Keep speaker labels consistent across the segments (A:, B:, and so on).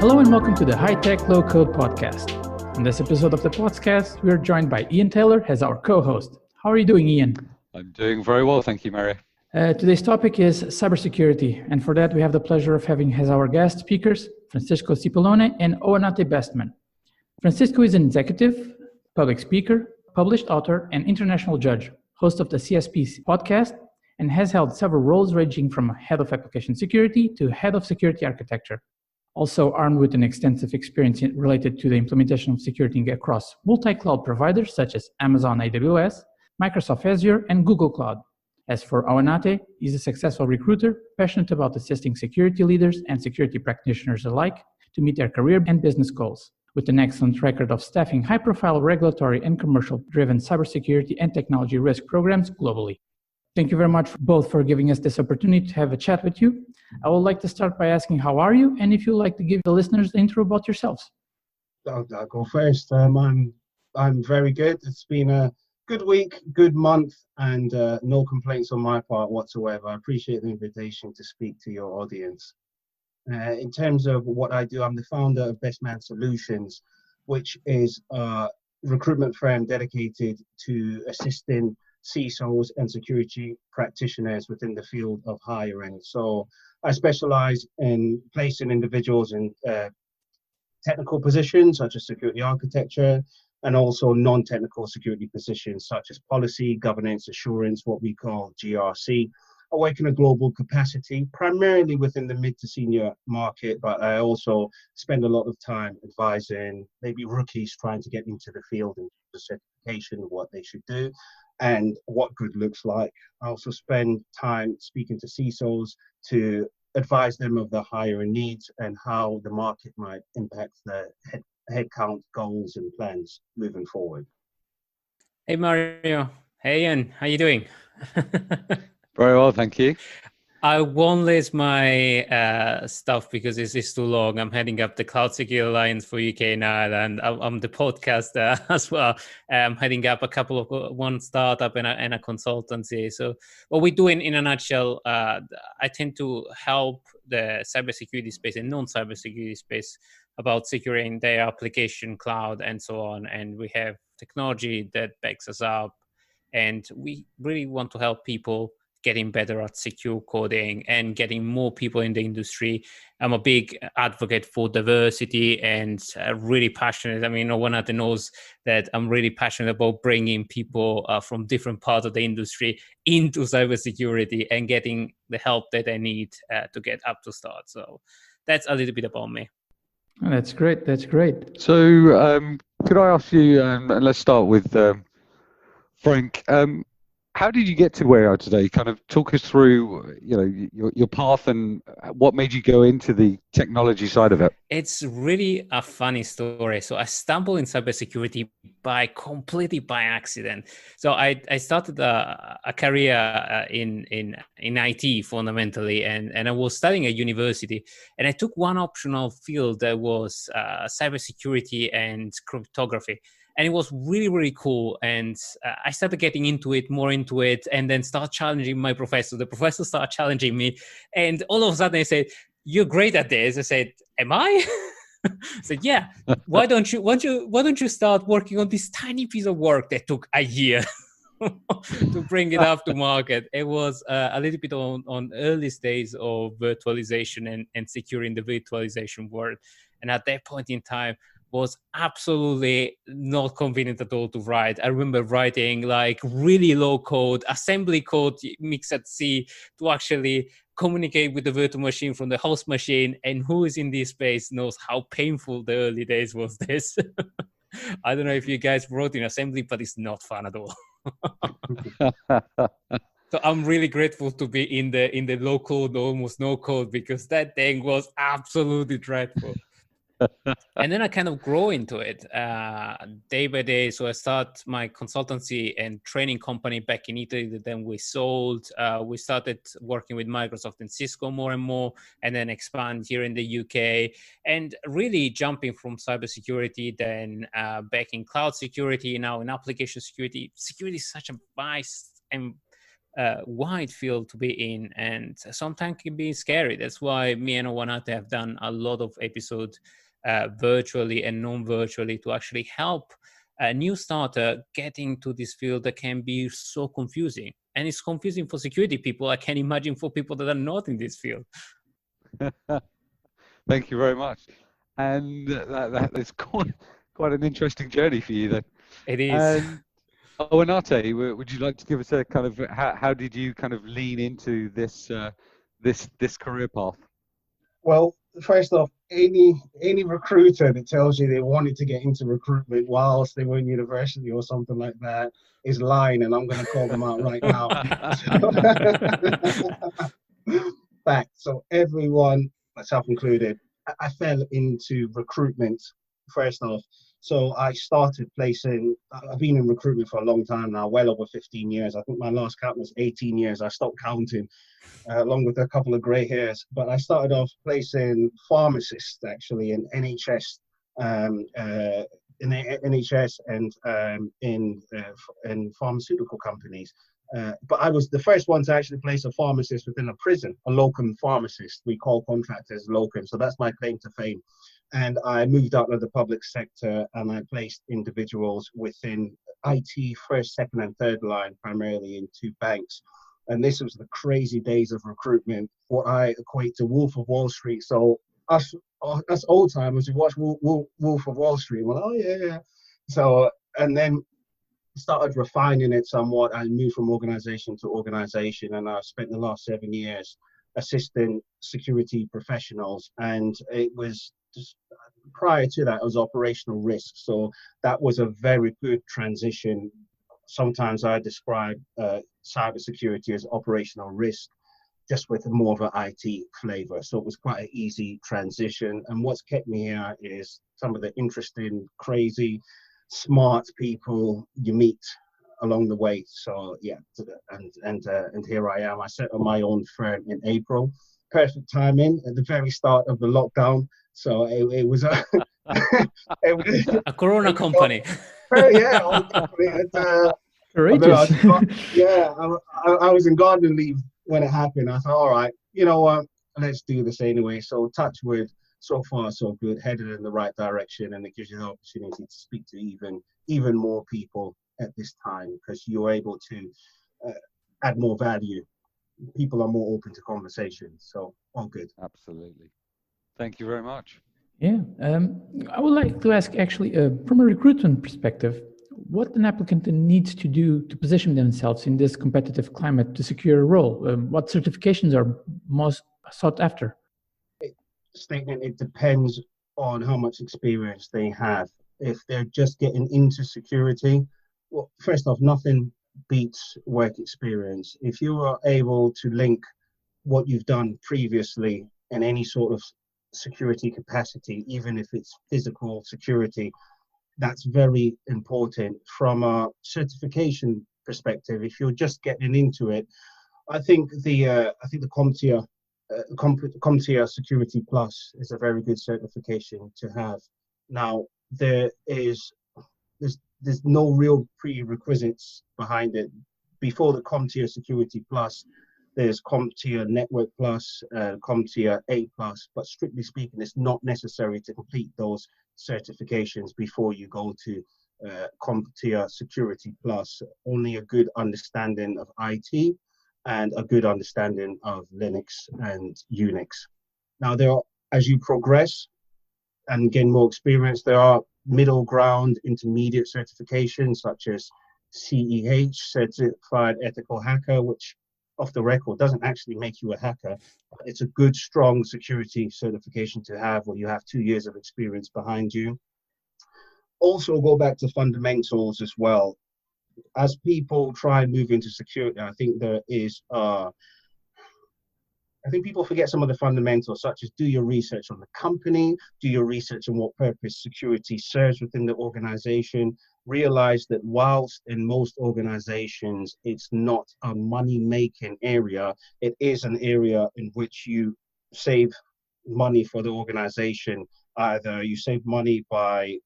A: Hello and welcome to the High Tech Low Code podcast. In this episode of the podcast, we are joined by Ian Tailor as our co-host. How are you doing, Ian?
B: I'm doing very well, thank you, Mário.
A: Today's topic is cybersecurity, and for that we have the pleasure of having as our guest speakers Francesco Cipollone and Owanate Bestman. Francisco is an executive, public speaker, published author, and international judge, host of the CSP podcast, and has held several roles ranging from head of application security to head of security architecture. Also armed with an extensive experience related to the implementation of security across multi-cloud providers such as Amazon AWS, Microsoft Azure, and Google Cloud. As for Owanate, he's a successful recruiter, passionate about assisting security leaders and security practitioners alike to meet their career and business goals, with an excellent record of staffing high-profile regulatory and commercial-driven cybersecurity and technology risk programs globally. Thank you very much both for giving us this opportunity to have a chat with you. I would like to start by asking how are you, and if you'd like to give the listeners the intro about yourselves.
C: I'll go first. I'm very good. It's been a good week, good month, and no complaints on my part whatsoever. I appreciate the invitation to speak to your audience. In terms of what I do, I'm the founder of Bestman Solutions, which is a recruitment firm dedicated to assisting CISOs and security practitioners within the field of hiring. So I specialize in placing individuals in technical positions such as security architecture, and also non-technical security positions such as policy, governance, assurance, what we call GRC. I work in a global capacity, primarily within the mid to senior market, but I also spend a lot of time advising maybe rookies trying to get into the field and the certification of what they should do and what good looks like. I also spend time speaking to CISOs to advise them of the hiring needs and how the market might impact the headcount goals and plans moving forward.
D: Hey Mario, hey Ian, how you doing?
B: Very well, thank you.
D: I won't list my stuff because it's too long. I'm heading up the Cloud Security Alliance for UK and Ireland. I'm the podcaster as well. I'm heading up a couple of one startup and a consultancy. So what we do in a nutshell, I tend to help the cybersecurity space and non-cybersecurity space about securing their application, cloud, and so on. And we have technology that backs us up. And we really want to help people getting better at secure coding and getting more people in the industry. I'm a big advocate for diversity and really passionate. I mean, Owanate knows that I'm really passionate about bringing people from different parts of the industry into cybersecurity and getting the help that they need to get up to start. So that's a little bit about me.
A: Oh, that's great. That's great.
B: So could I ask you, and let's start with Frank, how did you get to where you are today? Kind of talk us through, your path and what made you go into the technology side of it.
D: It's really a funny story. So I stumbled in cybersecurity completely by accident. So I started a career in IT fundamentally, and I was studying at university, and I took one optional field that was cybersecurity and cryptography. And it was really, really cool. And I started getting more into it, and then start challenging my professor. The professor started challenging me. And all of a sudden I said, "You're great at this." I said, "Am I?" I said, "Yeah. Why don't you start working on this tiny piece of work that took a year to bring it up to market?" It was a little bit on early stage of virtualization and securing the virtualization world. And at that point in time, was absolutely not convenient at all to write. I remember writing like really low code, assembly code mixed at C to actually communicate with the virtual machine from the host machine. And who is in this space knows how painful the early days was this. I don't know if you guys wrote in assembly, but it's not fun at all. So I'm really grateful to be in the low code, almost no code, because that thing was absolutely dreadful. And then I kind of grow into it day by day. So I start my consultancy and training company back in Italy that then we sold. We started working with Microsoft and Cisco more and more, and then expand here in the UK, and really jumping from cybersecurity, then back in cloud security, now in application security. Security is such a vast and wide field to be in, and sometimes can be scary. That's why me and Owanate have done a lot of episodes virtually and non-virtually to actually help a new starter get into this field that can be so confusing. And it's confusing for security people. I can imagine for people that are not in this field.
B: Thank you very much. And that is quite an interesting journey for you then.
D: It is.
B: And Owanate, would you like to give us a kind of how did you kind of lean into this this career path?
C: Well, first off, any recruiter that tells you they wanted to get into recruitment whilst they were in university or something like that is lying, and I'm going to call them out right now. Fact. So everyone, myself included, I fell into recruitment first off. So I started placing, I've been in recruitment for a long time now, well over 15 years. I think my last count was 18 years. I stopped counting, along with a couple of gray hairs. But I started off placing pharmacists actually in NHS, and in pharmaceutical companies. But I was the first one to actually place a pharmacist within a prison, a locum pharmacist. We call contractors locum. So that's my claim to fame. And I moved out of the public sector and I placed individuals within IT, first, second, and third line, primarily in 2 banks. And this was the crazy days of recruitment, what I equate to Wolf of Wall Street. So us old timers who watch Wolf of Wall Street, well, oh yeah. So, and then started refining it somewhat. I moved from organization to organization, and I spent the last 7 years assisting security professionals. And it was just, prior to that, it was operational risk. So that was a very good transition. Sometimes I describe cybersecurity as operational risk, just with more of an IT flavor. So it was quite an easy transition. And what's kept me here is some of the interesting, crazy, smart people you meet along the way. So yeah, and here I am. I set up my own firm in April. Perfect timing at the very start of the lockdown. So it was a
D: a Corona company.
C: Yeah,
A: Courageous.
C: I was in garden leave when it happened. I thought, all right, you know what, let's do this anyway. So touch wood, so far so good, headed in the right direction, and it gives you the opportunity to speak to even more people at this time, because you're able to add more value. People are more open to conversation, so all good.
B: Absolutely. Thank you very much.
A: Yeah, I would like to ask actually, from a recruitment perspective, what an applicant needs to do to position themselves in this competitive climate to secure a role. What certifications are most sought after?
C: Statement, it depends on how much experience they have. If they're just getting into security, well, first off, nothing beats work experience. If you are able to link what you've done previously in any sort of security capacity, even if it's physical security, that's very important. From a certification perspective, if you're just getting into it, I think the CompTIA Security Plus is a very good certification to have. Now, there's no real prerequisites behind it. Before the CompTIA Security Plus, there's CompTIA Network Plus, CompTIA A Plus, but strictly speaking, it's not necessary to complete those certifications before you go to CompTIA Security Plus. Only a good understanding of IT and a good understanding of Linux and Unix. Now, as you progress and gain more experience, there are middle ground, intermediate certifications such as CEH, Certified Ethical Hacker, which off the record doesn't actually make you a hacker. It's a good, strong security certification to have, where you have 2 years of experience behind you. Also go back to fundamentals as well. As people try and move into security, I think people forget some of the fundamentals, such as do your research on the company, do your research on what purpose security serves within the organization. Realize that whilst in most organizations, it's not a money-making area, it is an area in which you save money for the organization. Either you save money by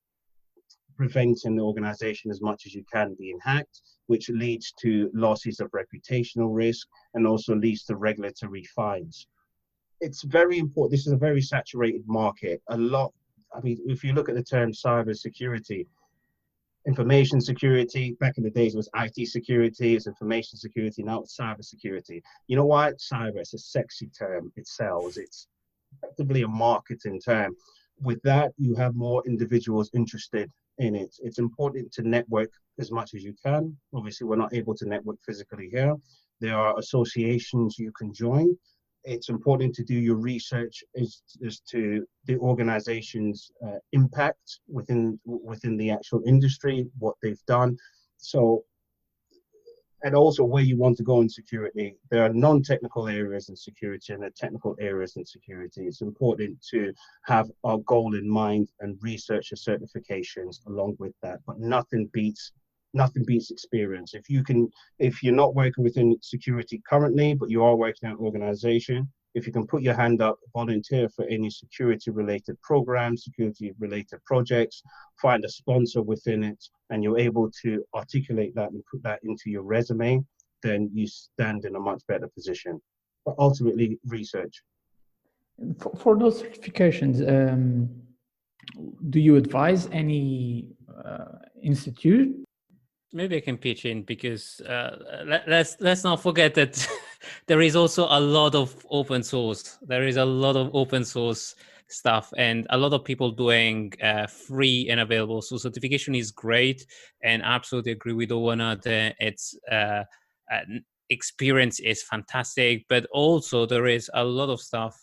C: preventing the organization as much as you can being hacked, which leads to losses of reputational risk and also leads to regulatory fines. It's very important. This is a very saturated market. If you look at the term cyber security, information security, back in the days it was IT security, it's information security, now it's cyber security. You know why? Cyber, it's a sexy term, it sells, it's effectively a marketing term. With that, you have more individuals interested in it. It's important to network as much as you can. Obviously, we're not able to network physically here. There are associations you can join. It's important to do your research as to the organization's impact within the actual industry, what they've done. So, and also where you want to go in security. There are non-technical areas in security and there are technical areas in security. It's important to have our goal in mind and research your certifications along with that, but nothing beats experience. If you're not working within security currently, but you are working in an organization, if you can put your hand up, volunteer for any security related programs, security related projects, find a sponsor within it, and you're able to articulate that and put that into your resume, then you stand in a much better position. But ultimately, research.
A: For those certifications, do you advise any institute?
D: Maybe I can pitch in because let's not forget that there is also a lot of open source. There is a lot of open source stuff and a lot of people doing free and available. So certification is great, and I absolutely agree with Owanate. It's experience is fantastic, but also there is a lot of stuff.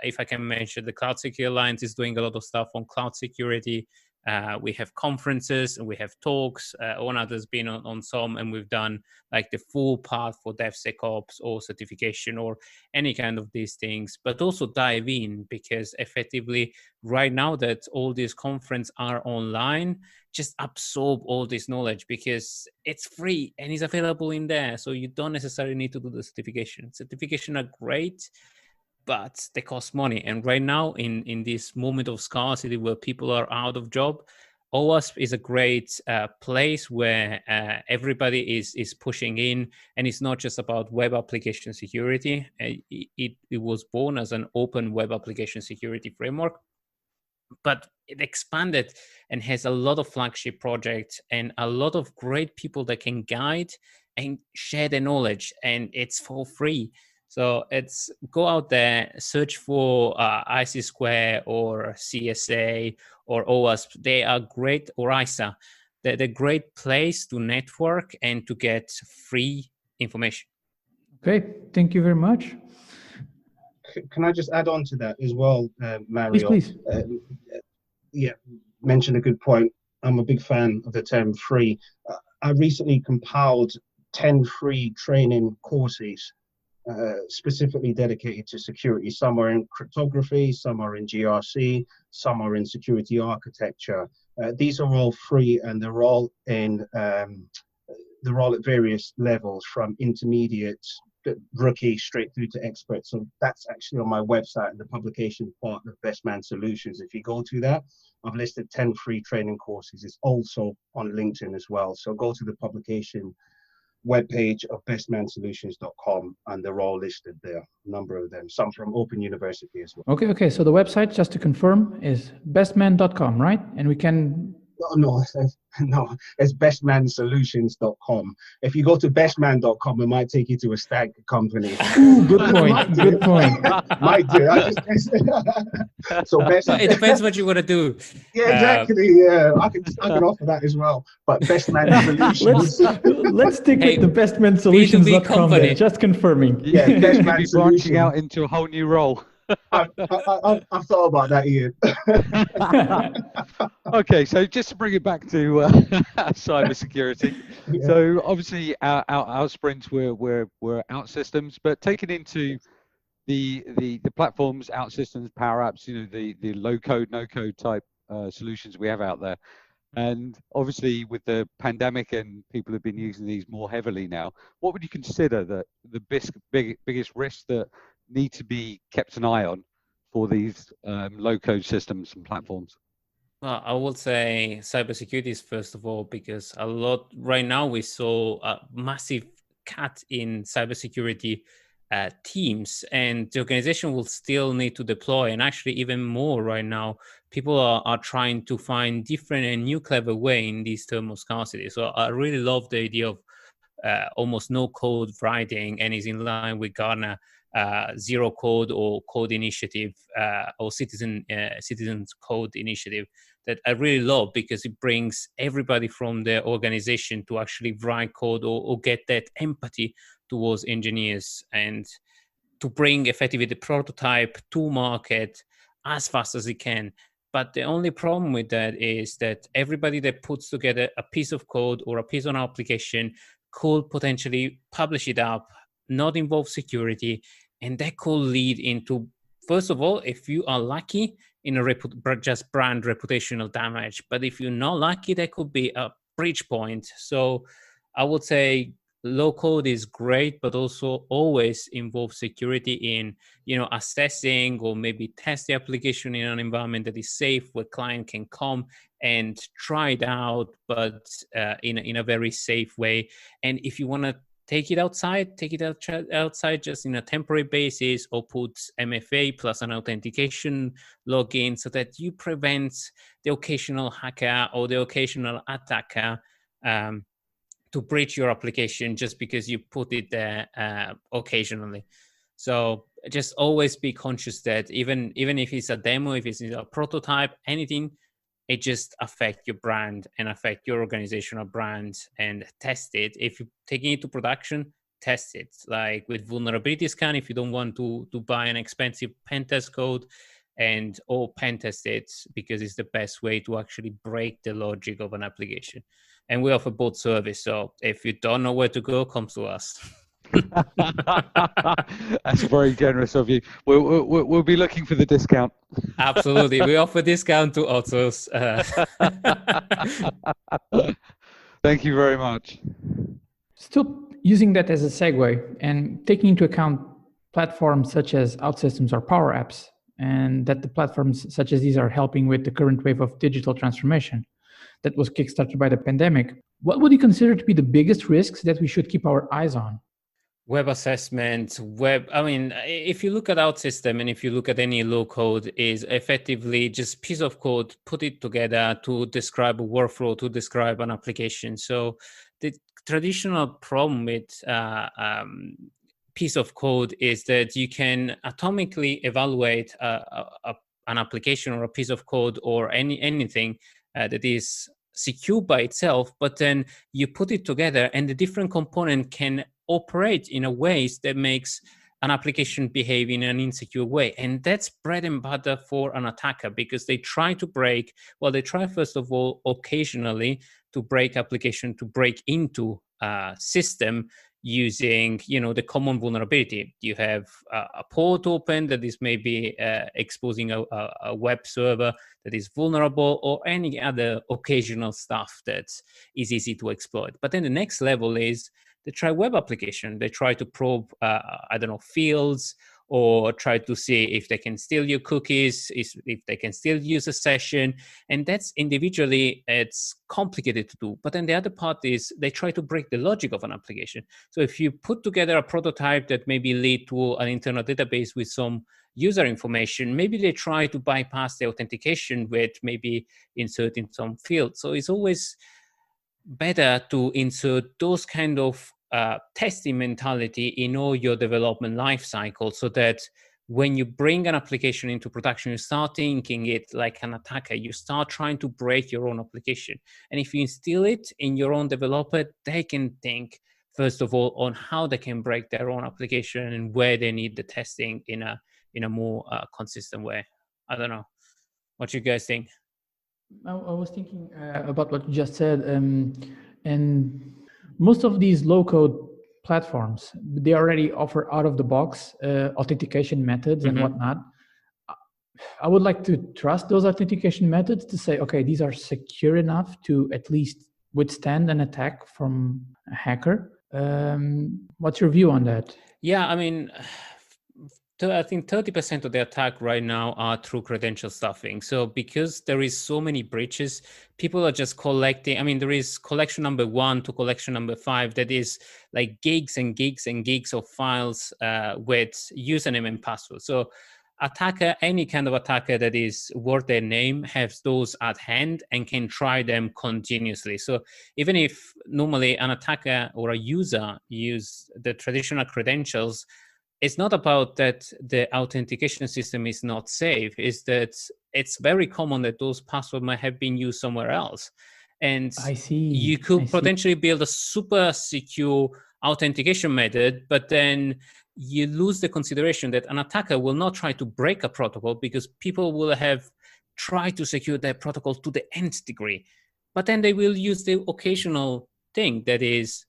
D: If I can mention, the Cloud Security Alliance is doing a lot of stuff on cloud security. We have conferences and we have talks. Owanate has been on some, and we've done like the full path for DevSecOps or certification or any kind of these things, but also dive in, because effectively right now that all these conferences are online, just absorb all this knowledge because it's free and it's available in there. So you don't necessarily need to do the certification. Certification are great, but they cost money. And right now, in this moment of scarcity where people are out of job, OWASP is a great place where everybody is pushing in. And it's not just about web application security. It was born as an open web application security framework, but it expanded and has a lot of flagship projects and a lot of great people that can guide and share the knowledge, and it's for free. So it's go out there, search for IC Square or CSA or OWASP. They are great, or ISA. They're a great place to network and to get free information.
A: Okay, thank you very much.
C: Can I just add on to that as well, Mário?
A: Please.
C: Yeah, mentioned a good point. I'm a big fan of the term free. I recently compiled 10 free training courses specifically dedicated to security. Some are in cryptography, some are in GRC, some are in security architecture. These are all free, and they're all at various levels, from intermediate, rookie, straight through to expert. So that's actually on my website in the publication part of Bestman Solutions. If you go to that, I've listed 10 free training courses. It's also on LinkedIn as well. So go to the publication webpage of bestmansolutions.com, and they're all listed there, a number of them, some from Open University as well.
A: Okay. So the website, just to confirm, is bestman.com, right? And we can...
C: No, it's bestmansolutions.com. If you go to bestman.com, it might take you to a stag company.
A: Ooh, good point. Good point.
C: Might do. So
D: it depends what you want to do.
C: Yeah, exactly. Yeah, I can offer that as well. But Bestman Solutions.
A: let's stick with the bestmansolutions.com then, just confirming.
C: Yeah, Bestman
B: Solutions. Branching out into a whole new role.
C: I've thought about that, Ian.
B: Okay, so just to bring it back to cybersecurity. Yeah. So obviously our sprints were out systems, but taken into the platforms, out systems, power apps, the low code, no code type solutions we have out there. And obviously with the pandemic and people have been using these more heavily now, what would you consider the biggest risks that need to be kept an eye on for these low code systems and platforms?
D: Well, I would say cybersecurity is first of all, because right now we saw a massive cut in cybersecurity teams, and the organization will still need to deploy, and actually even more right now. People are trying to find different and new clever way in this term of scarcity. So I really love the idea of almost no code writing, and is in line with Gartner zero code or code initiative or citizens code initiative, that I really love, because it brings everybody from the organization to actually write code or get that empathy towards engineers, and to bring effectively the prototype to market as fast as it can. But the only problem with that is that everybody that puts together a piece of code or a piece of an application could potentially publish it up, not involve security, and that could lead into, first of all, if you are lucky, in just brand reputational damage. But if you're not lucky, that could be a breach point. So I would say low code is great, but also always involve security in, assessing or maybe test the application in an environment that is safe, where client can come and try it out, but in a very safe way. And if you want to take it outside just in a temporary basis, or put MFA plus an authentication login, so that you prevent the occasional hacker or the occasional attacker to breach your application just because you put it there occasionally. So just always be conscious that even if it's a demo, if it's a prototype, anything, it just affect your brand and affect your organizational brand, and test it. If you're taking it to production, test it. Like with vulnerability scan, if you don't want to buy an expensive pen test code, or pen test it, because it's the best way to actually break the logic of an application. And we offer both service. So if you don't know where to go, come to us.
B: That's very generous of you. We'll be looking for the discount.
D: Absolutely. We offer discount to authors.
B: Thank you very much.
A: Still using that as a segue and taking into account platforms such as OutSystems or Power Apps, and that the platforms such as these are helping with the current wave of digital transformation that was kickstarted by the pandemic, what would you consider to be the biggest risks that we should keep our eyes on?
D: Web assessment, if you look at OutSystem and if you look at any low code, is effectively just piece of code, put it together to describe a workflow, to describe an application. So the traditional problem with piece of code is that you can atomically evaluate an application or a piece of code or anything that is secure by itself, but then you put it together and the different component can operate in a ways that makes an application behave in an insecure way. And that's bread and butter for an attacker, because they try first of all occasionally to break application, to break into a system using the common vulnerability. You have a port open that is maybe exposing a web server that is vulnerable, or any other occasional stuff that is easy to exploit. But then the next level is they try web application. They try to probe fields, or try to see if they can steal your cookies, if they can still use a session. And that's individually, it's complicated to do. But then the other part is they try to break the logic of an application. So if you put together a prototype that maybe lead to an internal database with some user information, maybe they try to bypass the authentication with maybe inserting some fields. So it's always better to insert those kind of testing mentality in all your development life cycle, so that when you bring an application into production, you start thinking it like an attacker. You start trying to break your own application. And if you instill it in your own developer, they can think, first of all, on how they can break their own application and where they need the testing in a more consistent way. I don't know. What you guys think?
A: I was thinking about what you just said, and most of these low-code platforms, they already offer out-of-the-box authentication methods and whatnot. I would like to trust those authentication methods to say, okay, these are secure enough to at least withstand an attack from a hacker. What's your view on that?
D: Yeah, I mean, I think 30% of the attack right now are through credential stuffing. So because there is so many breaches, people are just collecting. I mean, there is collection number 1 to collection number 5 that is like gigs and gigs and gigs of files with username and password. So any kind of attacker that is worth their name has those at hand and can try them continuously. So even if normally an attacker or a user use the traditional credentials, it's not about that the authentication system is not safe. It's that it's very common that those passwords might have been used somewhere else. And
A: I see.
D: You could potentially build a super secure authentication method, but then you lose the consideration that an attacker will not try to break a protocol because people will have tried to secure that protocol to the nth degree. But then they will use the occasional thing that is,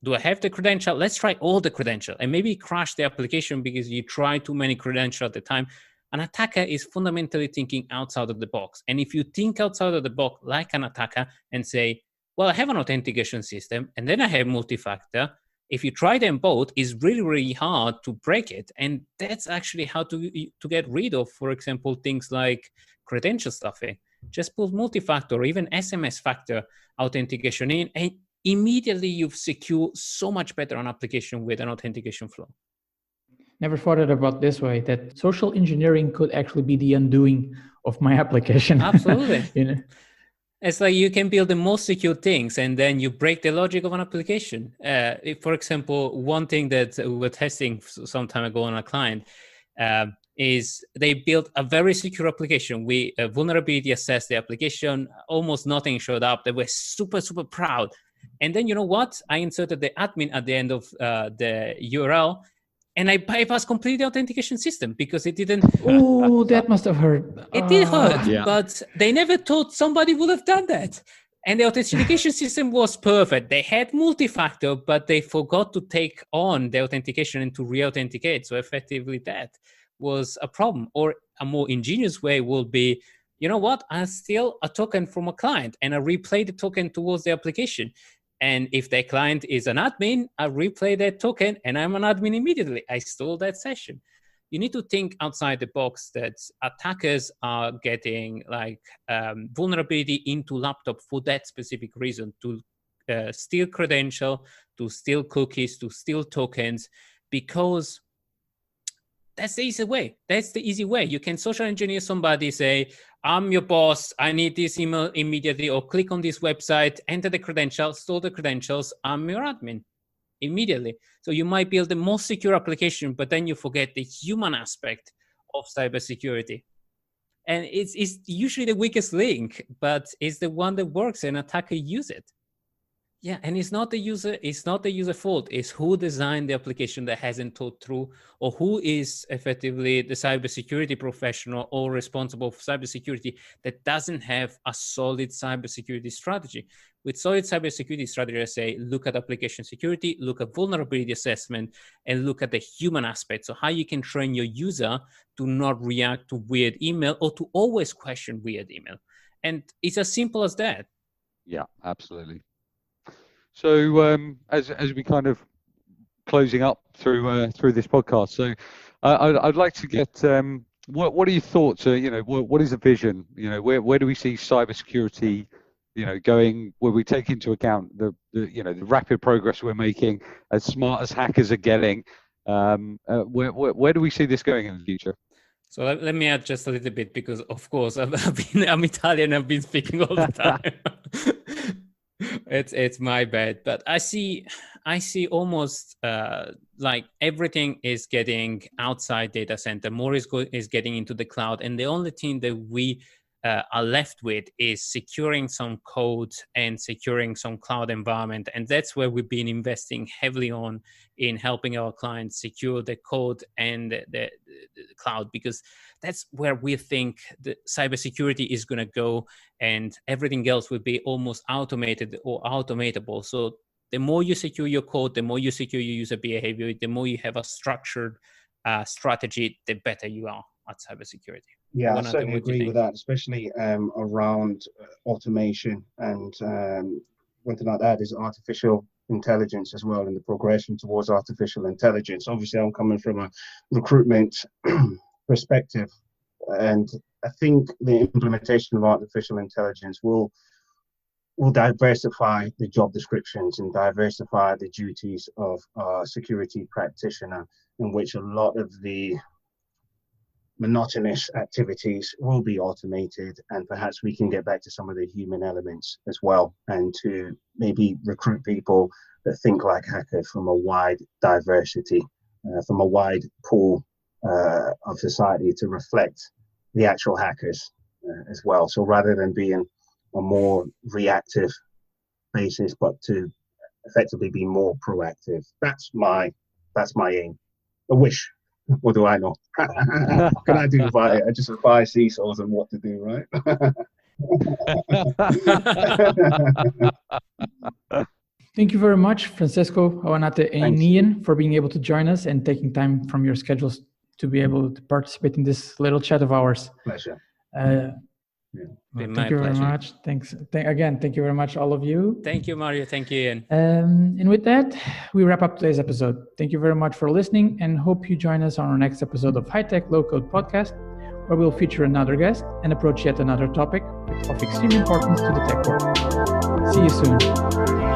D: do I have the credential? Let's try all the credential, and maybe crash the application because you try too many credentials at the time. An attacker is fundamentally thinking outside of the box. And if you think outside of the box like an attacker and say, well, I have an authentication system and then I have multi-factor. If you try them both, it's really, really hard to break it. And that's actually how to get rid of, for example, things like credential stuffing. Just put multi-factor or even SMS factor authentication in, and immediately you've secured so much better an application with an authentication flow.
A: Never thought it about this way, that social engineering could actually be the undoing of my application.
D: Absolutely.
A: You know?
D: It's like you can build the most secure things and then you break the logic of an application. For example, one thing that we were testing some time ago on a client is they built a very secure application. We vulnerability assessed the application, almost nothing showed up. They were super, super proud. And then you know what? I inserted the admin at the end of the URL, and I bypassed completely the authentication system because it didn't.
A: Oh, that must have hurt.
D: It did hurt,
B: Yeah.
D: but they never thought somebody would have done that. And the authentication system was perfect. They had multi-factor, but they forgot to take on the authentication and to re-authenticate. So effectively that was a problem. Or a more ingenious way would be, you know what? I steal a token from a client and I replay the token towards the application. And if the client is an admin, I replay that token and I'm an admin immediately. I stole that session. You need to think outside the box that attackers are getting like vulnerability into laptop for that specific reason, to steal credential, to steal cookies, to steal tokens, because that's the easy way. That's the easy way. You can social engineer somebody, say, I'm your boss, I need this email immediately, or click on this website, enter the credentials, store the credentials, I'm your admin immediately. So you might build the most secure application, but then you forget the human aspect of cybersecurity. And it's usually the weakest link, but it's the one that works and attackers use it. Yeah, and it's not the user fault. It's who designed the application that hasn't thought through, or who is effectively the cybersecurity professional or responsible for cybersecurity that doesn't have a solid cybersecurity strategy. With solid cybersecurity strategy, I say, look at application security, look at vulnerability assessment, and look at the human aspect. So how you can train your user to not react to weird email or to always question weird email. And it's as simple as that.
B: Yeah, absolutely. So as we kind of closing up through this podcast, so I'd like to get what are your thoughts? What is the vision? Where do we see cybersecurity, going? Where we take into account the rapid progress we're making, as smart as hackers are getting. Where do we see this going in the future?
D: So let me add just a little bit, because of course I'm Italian. I've been speaking all the time. It's my bad, but I see almost like everything is getting outside data center. More is getting into the cloud, and the only thing that we are left with is securing some code and securing some cloud environment. And that's where we've been investing heavily on, in helping our clients secure the code and the cloud, because that's where we think the cybersecurity is going to go, and everything else will be almost automated or automatable. So the more you secure your code, the more you secure your user behavior, the more you have a structured strategy, the better you are at cybersecurity.
C: Yeah, I certainly agree with that, especially around automation. And one thing I'd add is artificial intelligence as well, and the progression towards artificial intelligence. Obviously, I'm coming from a recruitment perspective, and I think the implementation of artificial intelligence will diversify the job descriptions and diversify the duties of a security practitioner, in which a lot of the monotonous activities will be automated, and perhaps we can get back to some of the human elements as well, and to maybe recruit people that think like hackers from a wide diversity, from a wide pool of society, to reflect the actual hackers as well. So rather than being a more reactive basis, but to effectively be more proactive. That's my aim. A wish. What do I know? What can I do about it? I just advise CISOs on what to do, right?
A: Thank you very much, Francesco, Owanate, and Ian, for being able to join us and taking time from your schedules to be able to participate in this little chat of ours.
C: Pleasure.
A: Thank you very much. Thanks. Thank you very much, all of you.
D: Thank you, Mario. Thank you, Ian.
A: And with that, we wrap up today's episode. Thank you very much for listening, and hope you join us on our next episode of High Tech Low Code Podcast, where we'll feature another guest and approach yet another topic of extreme importance to the tech world. See you soon.